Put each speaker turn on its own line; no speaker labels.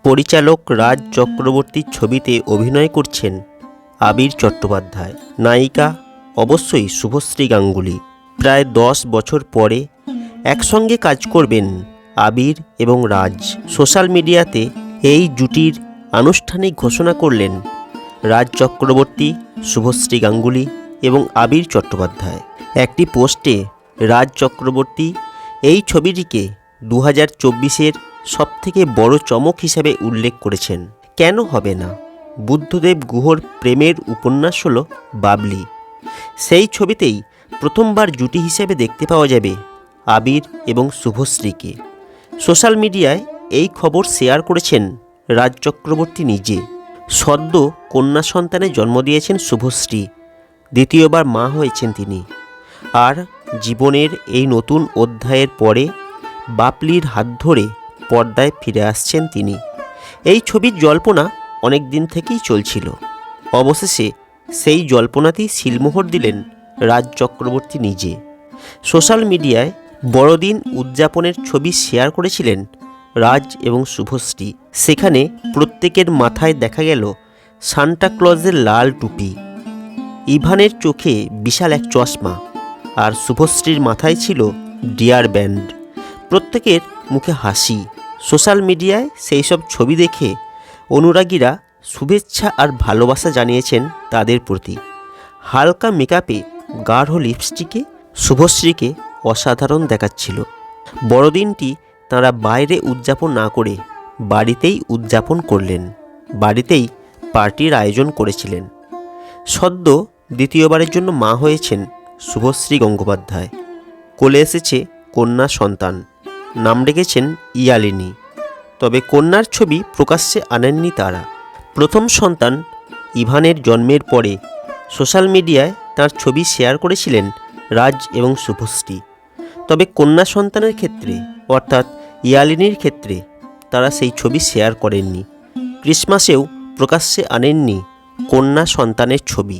পরিচালক রাজ চক্রবর্তীর ছবিতে অভিনয় করছেন আবির চট্টোপাধ্যায়। নায়িকা অবশ্যই শুভশ্রী গাঙ্গুলি। প্রায় 10 বছর পরে একসঙ্গে কাজ করবেন আবির এবং রাজ। সোশ্যাল মিডিয়াতে এই জুটির আনুষ্ঠানিক ঘোষণা করলেন রাজ চক্রবর্তী, শুভশ্রী গাঙ্গুলি এবং আবির চট্টোপাধ্যায়। একটি পোস্টে রাজ চক্রবর্তী এই ছবিটিকে 2024-এর সবথেকে বড় চমক হিসেবে উল্লেখ করেছেন। কেন হবে না? বুদ্ধদেব গুহর প্রেমের উপন্যাস হল বাবলি। সেই ছবিতেই প্রথমবার জুটি হিসেবে দেখতে পাওয়া যাবে আবির এবং শুভশ্রীকে। সোশ্যাল মিডিয়ায় এই খবর শেয়ার করেছেন রাজ চক্রবর্তী নিজে। সদ্য কন্যা সন্তানের জন্ম দিয়েছেন শুভশ্রী, দ্বিতীয়বার মা হয়েছেন তিনি। আর জীবনের এই নতুন অধ্যায়ের পরে বাবলির হাত ধরে পর্দায় ফিরে আসছেন তিনি। এই ছবির জল্পনা অনেক দিন থেকেই চলছিল। অবশেষে সেই জল্পনাতেই সিলমোহর দিলেন রাজ চক্রবর্তী নিজে। সোশ্যাল মিডিয়ায় বড়দিন উদযাপনের ছবি শেয়ার করেছিলেন রাজ এবং শুভশ্রী। সেখানে প্রত্যেকের মাথায় দেখা গেল সান্টা ক্লজের লাল টুপি, ইভানের চোখে বিশাল এক চশমা, আর শুভশ্রীর মাথায় ছিল ডিয়ার ব্যান্ড। প্রত্যেকের মুখে হাসি। সোশ্যাল মিডিয়ায় সেই সব ছবি দেখে অনুরাগীরা শুভেচ্ছা আর ভালোবাসা জানিয়েছেন তাদের প্রতি। হালকা মেকআপে গাঢ় লিপস্টিকে শুভশ্রীকে অসাধারণ দেখাচ্ছিল। বড়দিনটি তাঁরা বাইরে উদযাপন না করে বাড়িতেই উদযাপন করলেন। বাড়িতেই পার্টির আয়োজন করেছিলেন। সদ্য দ্বিতীয়বারের জন্য মা হয়েছেন শুভশ্রী গঙ্গোপাধ্যায়। কোলে এসেছে কন্যা সন্তান, নাম রেখেছেন ইয়ালিনী। তবে কন্যার ছবি প্রকাশ্যে আনেননি তারা। প্রথম সন্তান ইভানের জন্মের পরে সোশ্যাল মিডিয়ায় তার ছবি শেয়ার করেছিলেন রাজ এবং শুভশ্রী। তবে কন্যা সন্তানের ক্ষেত্রে অর্থাৎ ইয়ালিনীর ক্ষেত্রে তারা সেই ছবি শেয়ার করেননি। ক্রিসমাসেও প্রকাশ্যে আনেননি কন্যা সন্তানের ছবি।